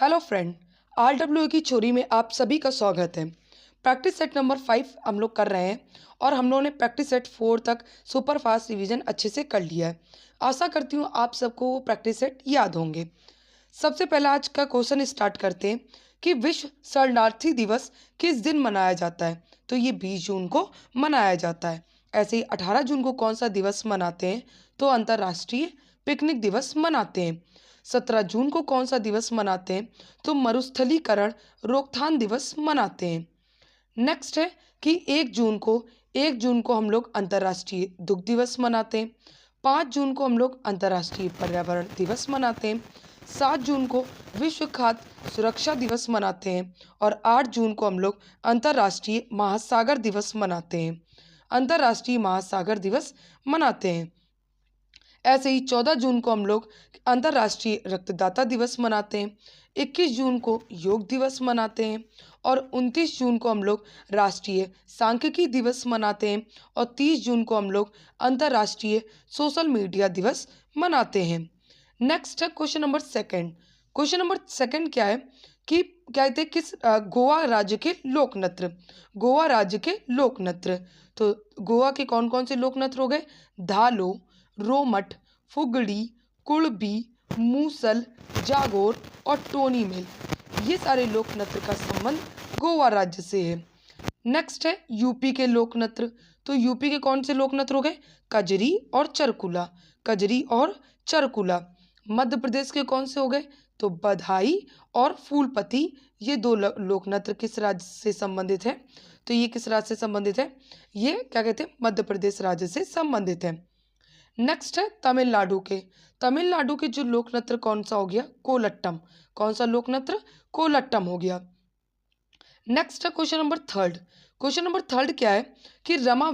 Hello friend, RWA की चोरी में आप सभी का स्वागत है। प्रैक्टिस सेट नंबर 5 हम लोग कर रहे हैं और हम लोगों ने प्रैक्टिस सेट 4 तक सुपर फास्ट रिवीजन अच्छे से कर लिया है। आशा करती हूँ आप सबको वो प्रैक्टिस सेट याद होंगे। सबसे पहला आज का क्वेश्चन स्टार्ट करते हैं कि विश्व शरणार्थी दिवस किस दिन मनाया जाता है। तो ये 20 जून को मनाया जाता है। ऐसे ही 18 जून को कौन सा दिवस मनाते हैं? तो अंतर्राष्ट्रीय पिकनिक दिवस मनाते हैं। 17 जून को कौन सा दिवस मनाते हैं? तो मरुस्थलीकरण रोकथाम दिवस मनाते हैं। नेक्स्ट है कि 1 जून को हम लोग अंतर्राष्ट्रीय दुग्ध दिवस मनाते हैं। 5 जून को हम लोग अंतर्राष्ट्रीय पर्यावरण दिवस मनाते हैं। 7 जून को विश्व खाद्य सुरक्षा दिवस मनाते हैं और 8 जून को हम लोग अंतर्राष्ट्रीय महासागर दिवस मनाते हैं। अंतर्राष्ट्रीय महासागर दिवस मनाते हैं। ऐसे ही 14 जून को हम लोग अंतर्राष्ट्रीय रक्तदाता दिवस मनाते हैं। 21 जून को योग दिवस मनाते हैं और 29 जून को हम लोग राष्ट्रीय सांख्यिकी दिवस मनाते हैं और 30 जून को हम लोग अंतर्राष्ट्रीय सोशल मीडिया दिवस मनाते हैं। नेक्स्ट है question number second. Question number second क्या है कि क्या कहते हैं किस गोवा राज्य के लोक नृत्य। गोवा राज्य के लोक नृत्य, तो गोवा के कौन कौन से लोक नृत्य हो गए? धालो, रोमठ, फुगड़ी, कुड़बी, मूसल, जागोर और टोनी मेल, ये सारे लोक नृत्य का संबंध गोवा राज्य से है। नेक्स्ट है यूपी के लोक नृत्य। तो यूपी के कौन से लोक नृत्य हो गए? कजरी और चरकुला, कजरी और चरकुला। मध्य प्रदेश के कौन से हो गए? तो बधाई और फूलपति, ये दो लोक नृत्य किस राज्य से संबंधित है? तो ये किस राज्य से संबंधित है? ये क्या कहते हैं? मध्य प्रदेश राज्य से संबंधित है। नेक्स्ट है तमिलनाडु के। तमिलनाडु के जो लोक नृत्य कौन सा हो गया? कोलट्टम। कौन सा लोक नृत्य? कोलट्टम हो गया। नेक्स्ट है question number third. Question number third क्या है कि रमा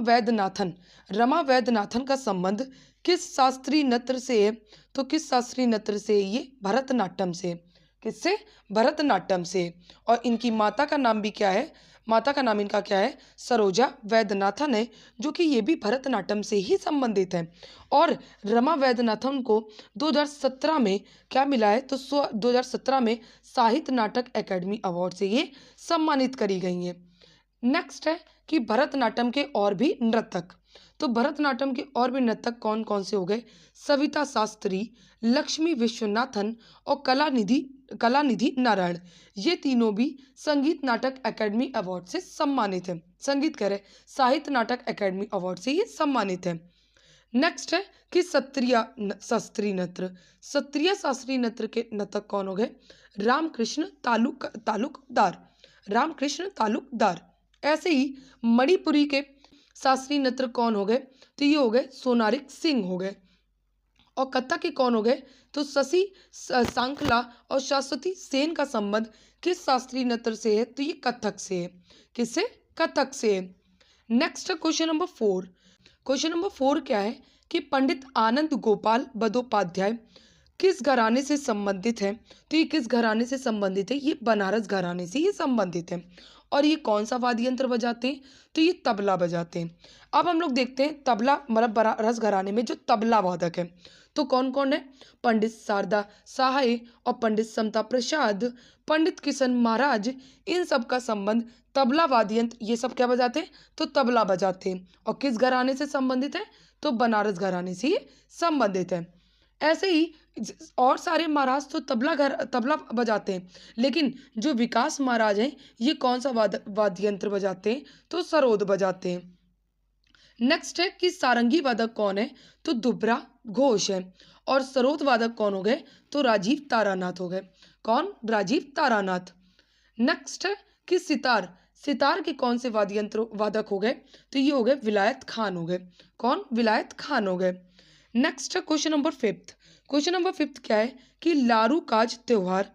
वैद्यनाथन का संबंध किस शास्त्रीय नृत्य से है? तो किस शास्त्रीय नृत्य से? ये भरतनाट्यम से। किससे? भरतनाट्यम से। और इनकी माता का नाम भी क्या है? माता का नाम इनका क्या है? सरोजा वैद्यनाथन है, जो कि ये भी भरतनाट्यम से ही संबंधित है। और रमा वैद्यनाथन को 2017 में क्या मिला है? तो 2017 में साहित्य नाटक अकेडमी अवार्ड से ये सम्मानित करी गई हैं। नेक्स्ट है कि भरतनाट्यम के और भी नर्तक। तो भरतनाट्यम के और भी नर्तक कौन कौन से हो गए? सविता शास्त्री, लक्ष्मी विश्वनाथन और कलानिधि नारायण, ये तीनों भी संगीत नाटक अकेडमी अवार्ड से सम्मानित है। संगीत कह रहे, साहित्य नाटक अकेडमी अवार्ड से ये सम्मानित है। नेक्स्ट है कि सत्रिय शास्त्रीय नृत्य के नर्तक कौन हो गए? रामकृष्ण तालुकदार। ऐसे ही मणिपुरी के शास्त्रीय नृत्य कौन हो गए? तो ये हो गए सोनारिक सिंह हो गए। और कथक के कौन हो गए? तो शशि सांखला और शाश्वती सेन का संबंध किस शास्त्रीय नृत्य से है? तो ये कथक से है। किससे? कथक से है। Next question number 4। Question number 4 क्या है कि पंडित आनंद गोपाल बंदोपाध्याय किस घराने से संबंधित है? तो ये किस घराने से संबंधित है? ये बनारस घराने से ये संबंधित है। और ये कौन सा वाद्य यंत्र बजाते हैं? तो ये तबला बजाते हैं। अब हम लोग देखते हैं तबला मतलब बनारस घराने में जो तबला वादक है तो कौन कौन है? पंडित शारदा सहाय और पंडित समता प्रसाद, पंडित किशन महाराज, इन सब का संबंध तबला वाद्य यंत्र, ये सब क्या बजाते हैं? तो तबला बजाते हैं। और किस घराने से संबंधित है? तो बनारस घराने से ही संबंधित है। ऐसे ही और सारे महाराज तो तबला बजाते हैं, लेकिन जो विकास महाराज हैं ये कौन सा वाद्य यंत्र बजाते हैं? तो सरोद बजाते हैं। नेक्स्ट है कि सारंगी वादक कौन है? तो दुबरा घोष है। और सरोद वादक कौन हो गए? तो राजीव तारानाथ हो गए। कौन? राजीव तारानाथ। नेक्स्ट है कि सितार के कौन से वाद्य यंत्र वादक हो गए? तो ये हो गए विलायत खान हो गए। कौन? विलायत खान हो गए। नेक्स्ट है क्वेश्चन नंबर 5। क्वेश्चन नंबर 5 क्या है कि लारू काज त्योहार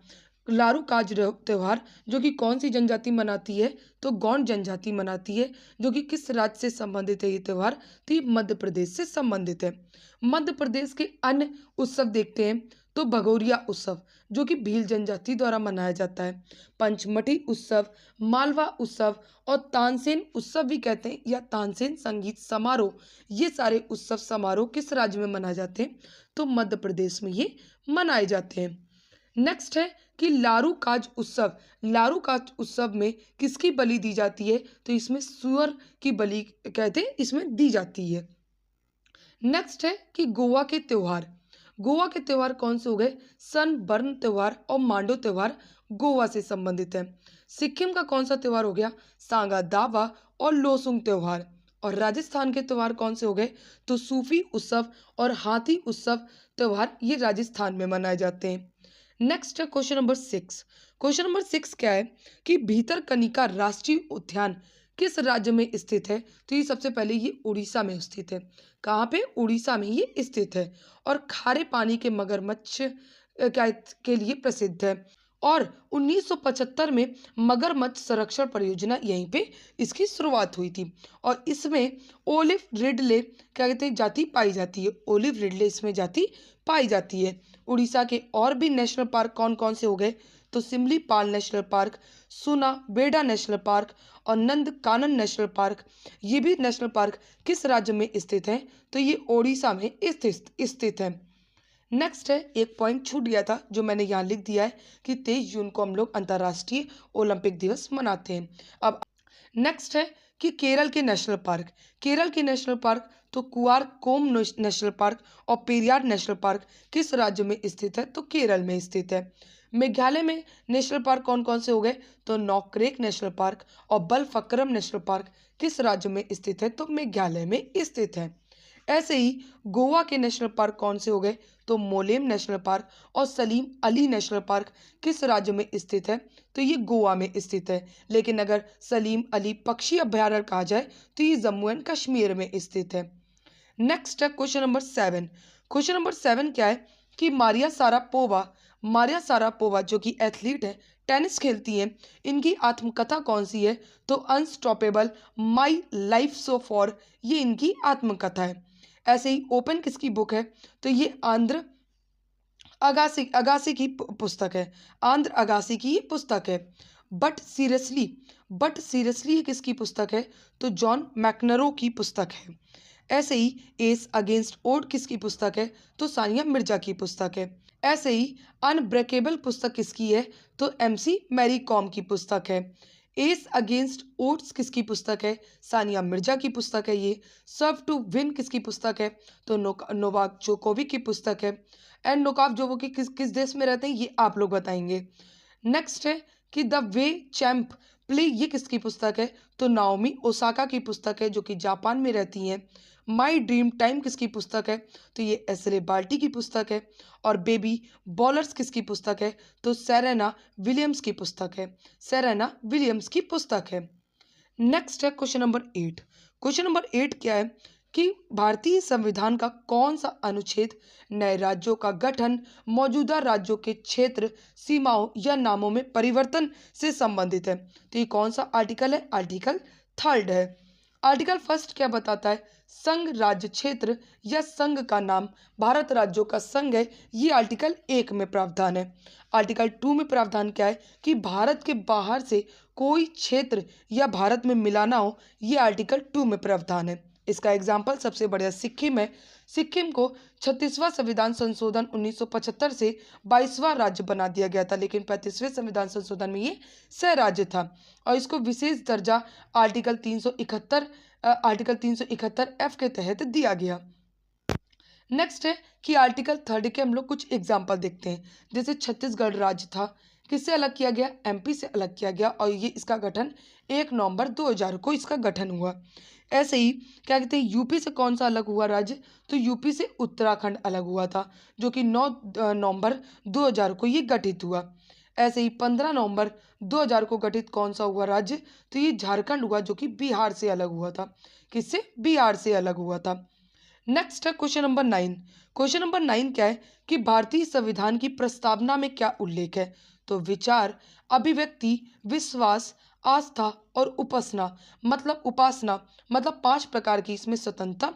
जो कि कौन सी जनजाति मनाती है? तो गौंड जनजाति मनाती है। जो कि किस राज्य से संबंधित है ये त्योहार? तो ये मध्य प्रदेश से संबंधित है। मध्य प्रदेश के अन्य उत्सव देखते हैं तो भगोरिया उत्सव जो कि भील जनजाति द्वारा मनाया जाता है। पंचमठी उत्सव, मालवा उत्सव और तानसेन उत्सव भी कहते हैं या तानसेन संगीत समारोह, ये सारे उत्सव समारोह किस राज्य में मनाए जाते हैं? तो मध्य प्रदेश में ये मनाए जाते हैं। नेक्स्ट है कि लारू काज उत्सव में किसकी बलि दी जाती है? तो इसमें सुअर की बलि कहते हैं इसमें दी जाती है। नेक्स्ट है कि गोवा के त्योहार कौन से हो गए? सनबर्न त्योहार और मांडो त्योहार गोवा से संबंधित है। सिक्किम का कौन सा त्योहार हो गया? सांगा दावा और लोसुंग त्योहार। और राजस्थान के त्योहार कौन से हो गए? तो सूफी उत्सव और हाथी उत्सव त्योहार ये राजस्थान में मनाए जाते हैं। नेक्स्ट है क्वेश्चन नंबर 6। क्वेश्चन नंबर 6 क्या है कि भीतरकनिका राष्ट्रीय उद्यान किस राज्य में स्थित है? तो ये सबसे पहले ये उड़ीसा में स्थित है। कहाँ पे? उड़ीसा में ये स्थित है। और खारे पानी के मगरमच्छ के लिए प्रसिद्ध है। और 1975 में मगरमच्छ संरक्षण परियोजना यहीं पे इसकी शुरुआत हुई थी। और इसमें ओलिव रिडले क्या कहते हैं जाति पाई जाती है। ओलिव रिडले इसमें जाति पाई जाती है। उड़ीसा के और भी नेशनल पार्क कौन कौन से हो गए? तो सिमलीपाल नेशनल पार्क, सुना बेडा नेशनल पार्क और नंदकानन नेशनल पार्क। ये भी नेशनल पार्क किस राज्य में स्थित है? तो ये ओडिशा में स्थित है। नेक्स्ट है, एक पॉइंट छूट गया था जो मैंने यहाँ लिख दिया है कि 23 जून को हम लोग अंतर्राष्ट्रीय ओलंपिक दिवस मनाते हैं। अब नेक्स्ट है कि केरल के नेशनल पार्क तो कुआरकोम नेशनल पार्क और पेरियार नेशनल पार्क किस राज्य में स्थित है? तो केरल में स्थित है। मेघालय में नेशनल पार्क कौन कौन से हो गए? तो नौक्रेक नेशनल पार्क और बलफक्रम नेशनल पार्क किस राज्य में स्थित है? तो मेघालय में स्थित है। ऐसे ही गोवा के नेशनल पार्क कौन से हो गए? तो मोलेम नेशनल पार्क और सलीम अली नेशनल पार्क किस राज्य में स्थित है? तो ये गोवा में स्थित है। लेकिन अगर सलीम अली पक्षी अभयारण्य कहा जाए तो ये जम्मू एंड कश्मीर में स्थित है। नेक्स्ट है क्वेश्चन नंबर 7। क्वेश्चन नंबर 7 क्या है कि मारिया सारापोवा जो कि एथलीट है, टेनिस खेलती हैं, इनकी आत्मकथा कौन सी है? तो unstoppable my life so for ये इनकी आत्मकथा है। ऐसे ही ओपन किसकी बुक है? तो ये आंध्र अगासी की पुस्तक है। आंध्र अगासी की ये पुस्तक है। बट सीरियसली ये किसकी पुस्तक है? तो जॉन मैकनरो की पुस्तक है। ऐसे ही एस अगेंस्ट ओड किसकी पुस्तक है? तो सानिया मिर्जा की पुस्तक है। ऐसे ही अनब्रेकेबल पुस्तक किसकी है? तो एमसी मैरी कॉम की पुस्तक है। एस अगेंस्ट ओड्स किसकी पुस्तक है? सानिया मिर्जा की पुस्तक है ये। सर्व टू विन किसकी पुस्तक है? तो नोवाक जोकोविक की पुस्तक है। एंड नोवाक जोकोविक किस देश में रहते हैं ये आप लोग बताएंगे। नेक्स्ट है कि द वे चैंप प्ले ये किसकी पुस्तक है? तो नाओमी ओसाका की पुस्तक है जो कि जापान में रहती हैं। माई ड्रीम टाइम किसकी पुस्तक है? तो ये एसले बाल्टी की पुस्तक है। और बेबी बॉलर्स किसकी पुस्तक है? तो सेरेना विलियम्स की पुस्तक है। नेक्स्ट है क्वेश्चन नंबर 8। क्वेश्चन नंबर 8 क्या है कि भारतीय संविधान का कौन सा अनुच्छेद नए राज्यों का गठन, मौजूदा राज्यों के क्षेत्र, सीमाओं या नामों में परिवर्तन से संबंधित है? तो ये कौन सा आर्टिकल है? आर्टिकल 3 है। आर्टिकल 1 क्या बताता है? संघ राज्य क्षेत्र या संघ का नाम भारत राज्यों का संघ है, ये आर्टिकल 1 में प्रावधान है। आर्टिकल 2 में प्रावधान क्या है कि भारत के बाहर से कोई क्षेत्र या भारत में मिलाना हो, ये आर्टिकल 2 में प्रावधान है। इसका एग्जाम्पल सबसे बढ़िया सिक्किम है। सिक्किम को 36वां संविधान संशोधन 1975 से 22वां राज्य बना दिया गया था, लेकिन 35वें संविधान संशोधन में ये सह राज्य था और इसको विशेष दर्जा आर्टिकल 371 एफ के तहत दिया गया। नेक्स्ट है कि आर्टिकल 3 के हम लोग कुछ एग्जाम्पल देखते हैं। जैसे छत्तीसगढ़ राज्य था, किससे अलग किया गया? एमपी से अलग किया गया और ये इसका गठन 1 नवंबर 2000 को इसका गठन हुआ। ऐसे ही क्या कहते हैं यूपी से कौन सा अलग हुआ राज्य? तो यूपी से उत्तराखंड अलग हुआ था जो कि 9 नवंबर 2000 को ये गठित हुआ। ऐसे ही 15 नवंबर 2000 को गठित कौन सा हुआ राज्य? तो ये झारखंड हुआ जो कि बिहार से अलग हुआ था। किससे? बिहार से अलग हुआ था। नेक्स्ट है क्वेश्चन नंबर 9। क्वेश्चन नंबर 9 क्या है कि भारतीय संविधान की प्रस्तावना में क्या उल्लेख है? तो विचार, अभिव्यक्ति, विश्वास, आस्था और उपासना मतलब 5 प्रकार की इसमें स्वतंत्रता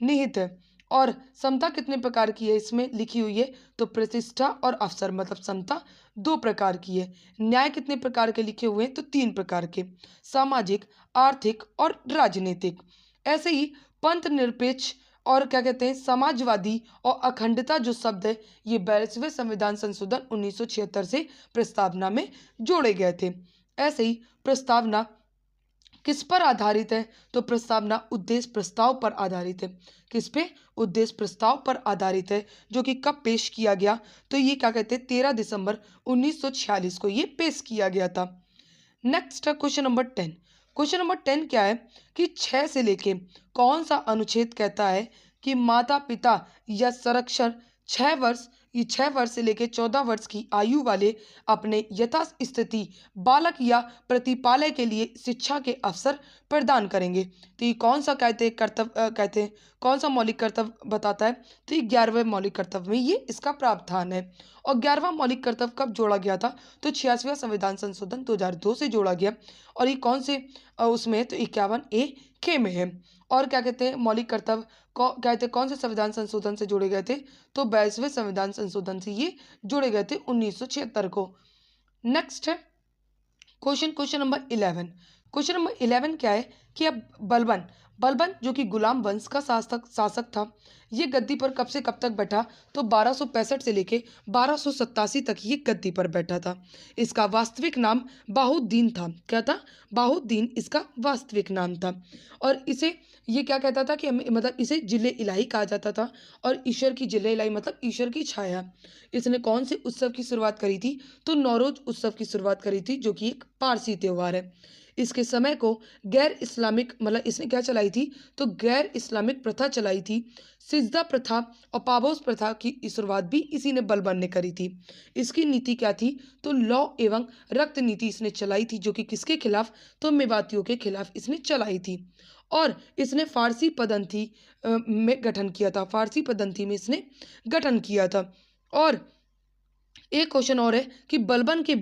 निहित है। और समता कितने प्रकार की है इसमें लिखी हुई है? तो प्रतिष्ठा और अवसर मतलब समता 2 प्रकार की है। न्याय कितने प्रकार के लिखे हुए हैं? तो 3 प्रकार के, सामाजिक, आर्थिक और राजनीतिक। ऐसे ही पंथ निरपेक्ष और क्या कहते हैं समाजवादी और अखंडता जो शब्द है ये 42वें संविधान संशोधन 1976 से प्रस्तावना में जोड़े गए थे। ऐसे ही प्रस्तावना किस पर आधारित है? तो प्रस्तावना उद्देश्य प्रस्ताव पर आधारित है। किस पे? उद्देश्य प्रस्ताव पर आधारित है, जो कि कब पेश किया गया? तो ये क्या कहते हैं 13 दिसंबर 1946 को ये पेश किया गया था। नेक्स्ट है क्वेश्चन नंबर 10। क्वेश्चन नंबर 10 क्या है कि 6 से लेके कौन सा अनुच्छेद कहता है कि माता पिता या संरक्षण 6 वर्ष से लेकर 14 वर्ष की आयु वाले अपने यथास्थिति बालक या प्रतिपालय के लिए शिक्षा के अवसर प्रदान करेंगे। तो ये कौन सा कहते हैं कर्तव्य कहते हैं कौन सा मौलिक कर्तव्य बताता है? तो ये 11वें मौलिक कर्तव्य में ये इसका प्रावधान है। और 11वां मौलिक कर्तव्य कब जोड़ा गया था? तो 86वां संविधान संशोधन 2002 से जोड़ा गया। और ये कौन से उसमें है? तो 51A खे में है। और क्या कहते हैं मौलिक कर्तव्य कहते हैं कौन से संविधान संशोधन से जोड़े गए थे? तो 22वें संविधान संशोधन से ये जोड़े गए थे 1976 को। नेक्स्ट है क्वेश्चन नंबर 11। क्वेश्चन नंबर 11 क्या है कि अब बलबन जो कि गुलाम वंश का शासक था, ये गद्दी पर कब से कब तक बैठा? तो 1265 से लेके 1287 तक ये गद्दी पर बैठा था। इसका वास्तविक नाम बाहुद्दीन था। क्या था? बाहुद्दीन इसका वास्तविक नाम था। और इसे ये क्या कहता था कि मतलब इसे जिले इलाही कहा जाता था। और ईश्वर की जिले इलाही मतलब ईश्वर की छाया। इसने कौन से उत्सव की शुरुआत करी थी? तो नौरोज उत्सव की शुरुआत करी थी, जो कि एक पारसी त्यौहार है। इसके समय को गैर इस्लामिक मतलब इसने क्या चलाई थी? तो गैर इस्लामिक प्रथा चलाई थी। सिजदा प्रथा और पाबोस प्रथा की शुरुआत भी इसी ने बलबन ने करी थी। इसकी नीति क्या थी? तो लौ एवं रक्त नीति इसने चलाई थी, जो कि किसके खिलाफ? तो मेवातियों के खिलाफ इसने चलाई थी। और इसने फारसी पदंथी में गठन किया था। फारसी पदंथी में इसने गठन किया था। और एक क्वेश्चन और है कि बलबन के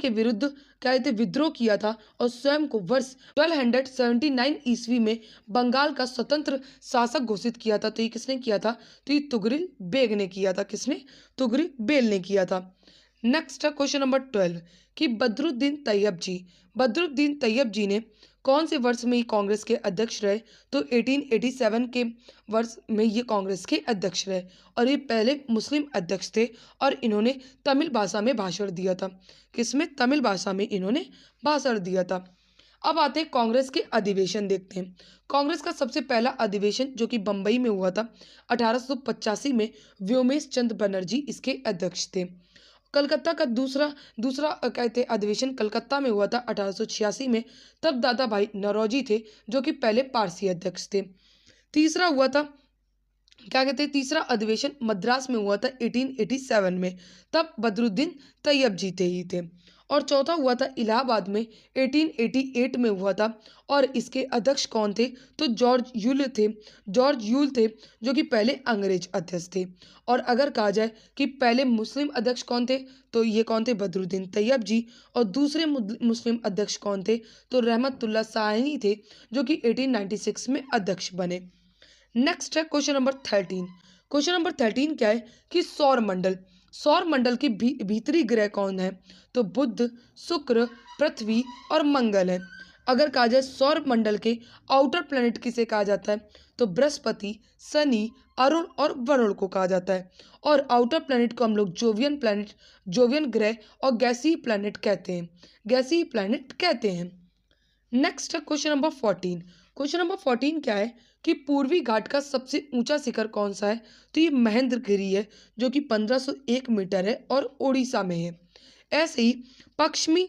विरुद्ध क्या कहते विद्रोह किया था और स्वयं को वर्ष 1279 ईस्वी में बंगाल का स्वतंत्र शासक घोषित किया था। तो ये किसने किया था? तो ये तुगरिल बेग ने किया था। किसने? तुगरिल बेग ने किया था। नेक्स्ट है क्वेश्चन नंबर 12 कि बदरुद्दीन तैयब जी ने कौन से वर्ष में ये कांग्रेस के अध्यक्ष रहे? तो 1887 के वर्ष में ये कांग्रेस के अध्यक्ष रहे। और ये पहले मुस्लिम अध्यक्ष थे और इन्होंने तमिल भाषा में भाषण दिया था। किसमें? तमिल भाषा में इन्होंने भाषण दिया था। अब आते हैं कांग्रेस के अधिवेशन देखते हैं। कांग्रेस का सबसे पहला अधिवेशन जो कि बम्बई में हुआ था 1885 में, व्योमेश चंद्र बनर्जी इसके अध्यक्ष थे। कलकत्ता का दूसरा कहते अधिवेशन कलकत्ता में हुआ था 1886 में, तब दादा भाई नौरोजी थे जो कि पहले पारसी अध्यक्ष थे। तीसरा हुआ था क्या कहते हैं तीसरा अधिवेशन मद्रास में हुआ था 1887 में, तब बदरुद्दीन तैयब जी ही थे। और चौथा हुआ था इलाहाबाद में 1888 में हुआ था। और इसके अध्यक्ष कौन थे? तो जॉर्ज यूल थे जो कि पहले अंग्रेज अध्यक्ष थे। और अगर कहा जाए कि पहले मुस्लिम अध्यक्ष कौन थे, तो ये कौन थे? बदरुद्दीन तैयब जी। और दूसरे मुस्लिम अध्यक्ष कौन थे? तो रहमतुल्लाह शाही थे जो कि 1896 में अध्यक्ष बने। नेक्स्ट है क्वेश्चन नंबर 13। क्वेश्चन नंबर 13 क्या है कि सौर मंडल के भीतरी ग्रह कौन है? तो बुध, शुक्र, पृथ्वी और मंगल है। अगर कहा जाए सौर मंडल के आउटर प्लैनेट किसे कहा जाता है? तो बृहस्पति, शनि, अरुण और वरुण को कहा जाता है। और आउटर प्लैनेट को हम लोग जोवियन ग्रह और गैसीय प्लैनेट कहते हैं। नेक्स्ट है क्वेश्चन नंबर 14। क्वेश्चन नंबर 14 क्या है कि पूर्वी घाट का सबसे ऊंचा शिखर कौन सा है? तो ये महेंद्रगिरी है जो कि 1501 मीटर है और ओडिशा में है। ऐसे ही पश्चिमी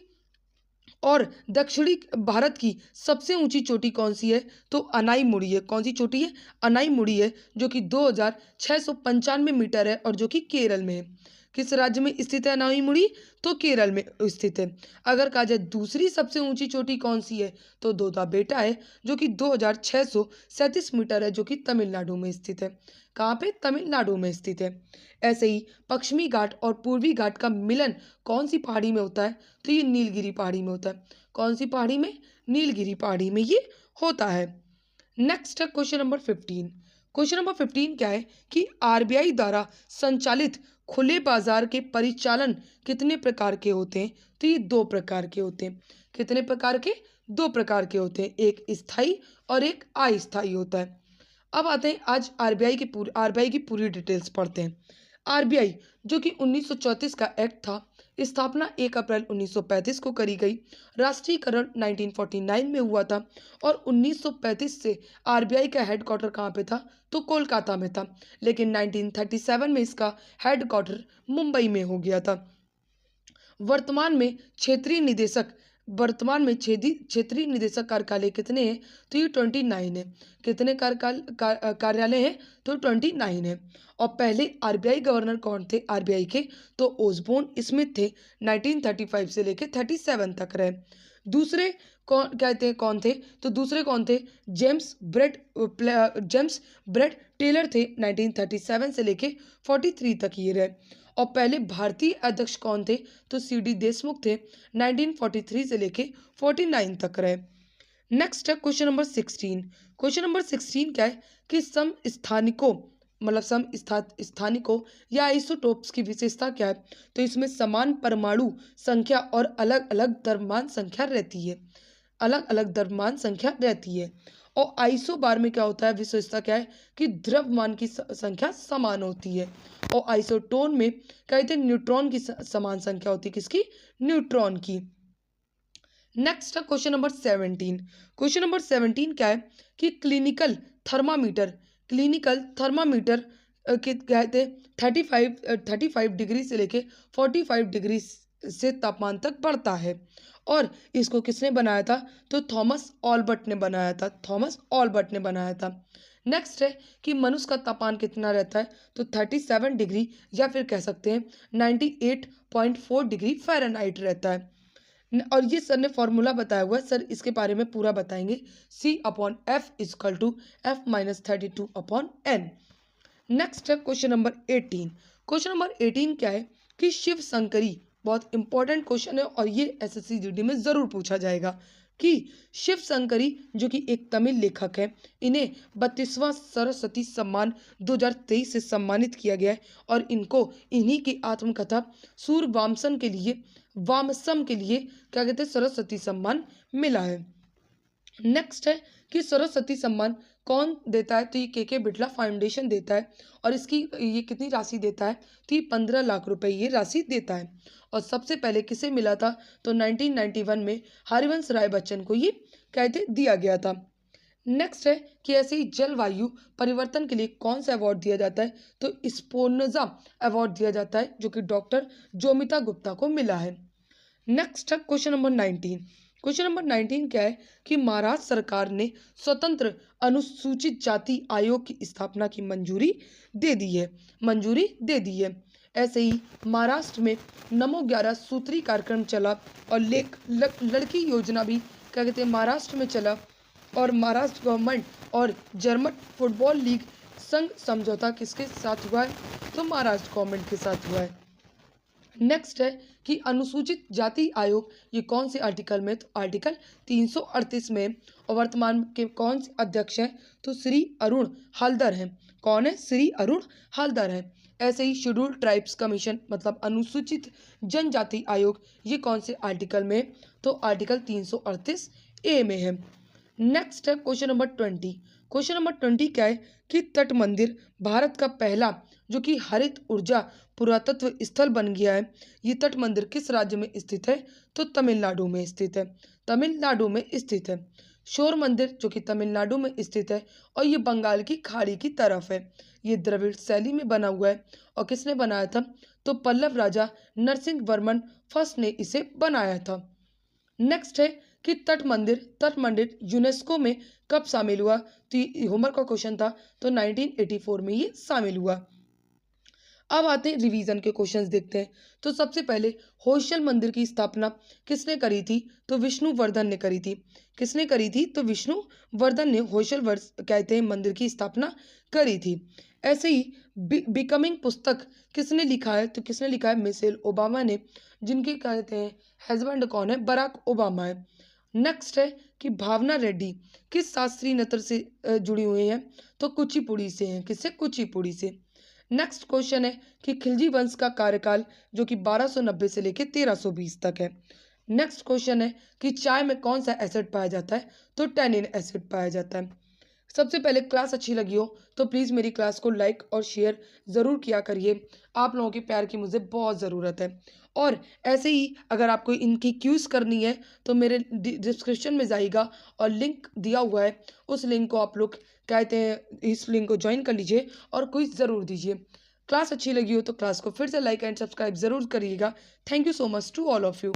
और दक्षिणी भारत की सबसे ऊंची चोटी कौन सी है? तो अनाईमुड़ी है। कौन सी चोटी है? अनाईमुड़ी है जो कि 2695 मीटर है और जो कि केरल में है। किस राज्य में स्थित है अनाईमुड़ी? तो केरल में स्थित है। अगर कहा जाए दूसरी सबसे ऊंची चोटी कौन सी है? तो दोदा बेटा है जो कि 2637 मीटर है, जो कि तमिलनाडु में स्थित है। कहाँ पे? तमिलनाडु में स्थित है। ऐसे ही पश्चिमी घाट और पूर्वी घाट का मिलन कौन सी पहाड़ी में होता है? तो ये नीलगिरी पहाड़ी में होता है। कौन सी पहाड़ी में? नीलगिरी पहाड़ी में ये होता है। नेक्स्ट है क्वेश्चन नंबर 15। क्वेश्चन नंबर 15 क्या है कि आरबीआई द्वारा संचालित खुले बाजार के परिचालन कितने प्रकार के होते हैं? तो ये 2 प्रकार के होते हैं। कितने प्रकार के? 2 प्रकार के होते हैं। एक स्थायी और एक अस्थायी होता है। अब आते हैं आज आरबीआई की पूरी डिटेल्स पढ़ते हैं। आरबीआई जो कि 1934 का एक्ट था, स्थापना 1 अप्रैल 1935 को करी गई। राष्ट्रीयकरण 1949 में हुआ था और 1935 से आरबीआई का हेडक्वार्टर कहाँ पे था, तो कोलकाता में था, लेकिन 1937 में इसका हेडक्वार्टर मुंबई में हो गया था। वर्तमान में क्षेत्रीय निदेशक क्षेत्रीय निदेशक कार्यालय कितने हैं, तो ये 29 है। कितने कार्यालय हैं, तो 29 है। और पहले आरबीआई गवर्नर कौन थे आरबीआई के, तो ओसबोर्न स्मिथ थे। 1935 से लेके 37 तक रहे। दूसरे कौन थे, तो दूसरे कौन थे, जेम्स ब्रेड टेलर थे। 1937 से लेके 43 तक ये रहे। और पहले भारतीय अध्यक्ष कौन थे, तो सीडी देशमुख थे। 1943 से लेके 49 तक रहे। नेक्स्ट है क्वेश्चन नंबर 16। क्वेश्चन नंबर 16 क्या है कि स्थानिकों या आइसोटोप्स की विशेषता क्या है, तो इसमें समान परमाणु संख्या और अलग अलग द्रव्यमान संख्या रहती है। अलग अलग द्रव्यमान संख्या रहती है। और आइसोबार में क्या होता है, विशेषता क्या है कि द्रव्यमान की संख्या समान होती है। और आइसोटोन में कहते हैं न्यूट्रॉन की समान संख्या होती है, किसकी, न्यूट्रॉन की। नेक्स्ट है क्वेश्चन नंबर 17। क्वेश्चन नंबर 17 क्या है कि क्लिनिकल थर्मामीटर के कहते 35 डिग्री से लेके 45 डिग्री से तापमान तक बढ़ता है। और इसको किसने बनाया था, तो थॉमस ऑल्बर्ट ने बनाया था। नेक्स्ट है कि मनुष्य का तापमान कितना रहता है, तो 37 डिग्री या फिर कह सकते हैं 98.4 डिग्री फ़ारेनहाइट रहता है। और ये सर ने फॉर्मूला बताया हुआ है, सर इसके बारे में पूरा बताएंगे। C/F=F-32/N। नेक्स्ट है क्वेश्चन नंबर 18। क्वेश्चन नंबर 18 क्या है कि शिव शंकरी, बहुत इंपॉर्टेंट क्वेश्चन है और ये एसएससी जीडी में ज़रूर पूछा जाएगा कि शिव शंकरी जो कि एक तमिल लेखक है, इन्हें 32वां सरस्वती सम्मान 2023 से सम्मानित किया गया है। और इनको इन्हीं की आत्मकथा सूरवामसम के लिए क्या कहते हैं, सरस्वती सम्मान मिला है। नेक्स्ट है कि सरस्वती सम्मान कौन देता है, तो ये के बिड़ला फाउंडेशन देता है। और इसकी ये कितनी राशि देता है, तो ये 15 लाख रुपए ये राशि देता है। और सबसे पहले किसे मिला था, तो 1991 में हरिवंश राय बच्चन को ये कहते दिया गया था। नेक्स्ट है कि ऐसे ही जलवायु परिवर्तन के लिए कौन सा अवार्ड दिया जाता है, तो स्पोनजा अवार्ड दिया जाता है, जो कि डॉक्टर जोमिता गुप्ता को मिला है। नेक्स्ट है क्वेश्चन नंबर 19। क्वेश्चन नंबर 19 क्या है कि महाराष्ट्र सरकार ने स्वतंत्र अनुसूचित जाति आयोग की स्थापना की मंजूरी दे दी है। ऐसे ही महाराष्ट्र में नमो 11 सूत्री कार्यक्रम चला और लड़की योजना भी क्या कहते हैं महाराष्ट्र में चला। और महाराष्ट्र गवर्नमेंट और जर्मन फुटबॉल लीग संघ समझौता किसके साथ हुआ है, तो महाराष्ट्र गवर्नमेंट के साथ हुआ है। नेक्स्ट है कि अनुसूचित जाति आयोग ये कौन से आर्टिकल में, तो आर्टिकल 338 में। और वर्तमान के कौन से अध्यक्ष हैं, तो श्री अरुण हलदर हैं। कौन है, श्री अरुण हलदर हैं। ऐसे ही शेड्यूल्ड ट्राइब्स कमीशन मतलब अनुसूचित जनजाति आयोग ये कौन से आर्टिकल में, तो आर्टिकल 338A में है। नेक्स्ट है क्वेश्चन नंबर 20। क्वेश्चन नंबर 20 क्या है कि तट मंदिर भारत का पहला जो कि हरित ऊर्जा पुरातत्व स्थल बन गया है। ये तट मंदिर किस राज्य में स्थित है, तो तमिलनाडु में स्थित है। शोर मंदिर जो कि तमिलनाडु में स्थित है और ये बंगाल की खाड़ी की तरफ है। ये द्रविड़ शैली में बना हुआ है। और किसने बनाया था, तो पल्लव राजा नरसिंह वर्मन फर्स्ट ने इसे बनाया था। नेक्स्ट है कि तट मंदिर यूनेस्को में कब शामिल हुआ, तो ये होमवर्क का क्वेश्चन था, तो 1984 में ये शामिल हुआ। अब आते हैं रिवीजन के क्वेश्चंस देखते हैं। तो सबसे पहले होयसल मंदिर की स्थापना किसने करी थी, तो विष्णुवर्धन ने करी थी। किसने करी थी, तो विष्णुवर्धन ने होयसल कहते हैं मंदिर की स्थापना करी थी। ऐसे ही बिकमिंग पुस्तक किसने लिखा है, तो किसने लिखा है, मिशेल ओबामा ने, जिनके कहते हैं हस्बैंड कौन है, बराक ओबामा है। नेक्स्ट है कि भावना रेड्डी किस शास्त्रीय नृत्य से जुड़ी हुई हैं, तो कुचिपुड़ी से हैं। किससे, कुचिपुड़ी से। नेक्स्ट क्वेश्चन है कि खिलजी वंश का कार्यकाल जो कि 1290 से लेकर 1320 तक है। नेक्स्ट क्वेश्चन है कि चाय में कौन सा एसिड पाया जाता है, तो टैनिन एसिड पाया जाता है। सबसे पहले क्लास अच्छी लगी हो तो प्लीज़ मेरी क्लास को लाइक और शेयर ज़रूर किया करिए। आप लोगों के प्यार की मुझे बहुत ज़रूरत है। और ऐसे ही अगर आपको इनकी क्यूज़ करनी है तो मेरे डिस्क्रिप्शन में जाइएगा और लिंक दिया हुआ है, उस लिंक को आप लोग कहते हैं इस लिंक को ज्वाइन कर लीजिए और क्विज़ ज़रूर दीजिए। क्लास अच्छी लगी हो तो क्लास को फिर से लाइक एंड सब्सक्राइब ज़रूर करिएगा। Thank you so much to all of you.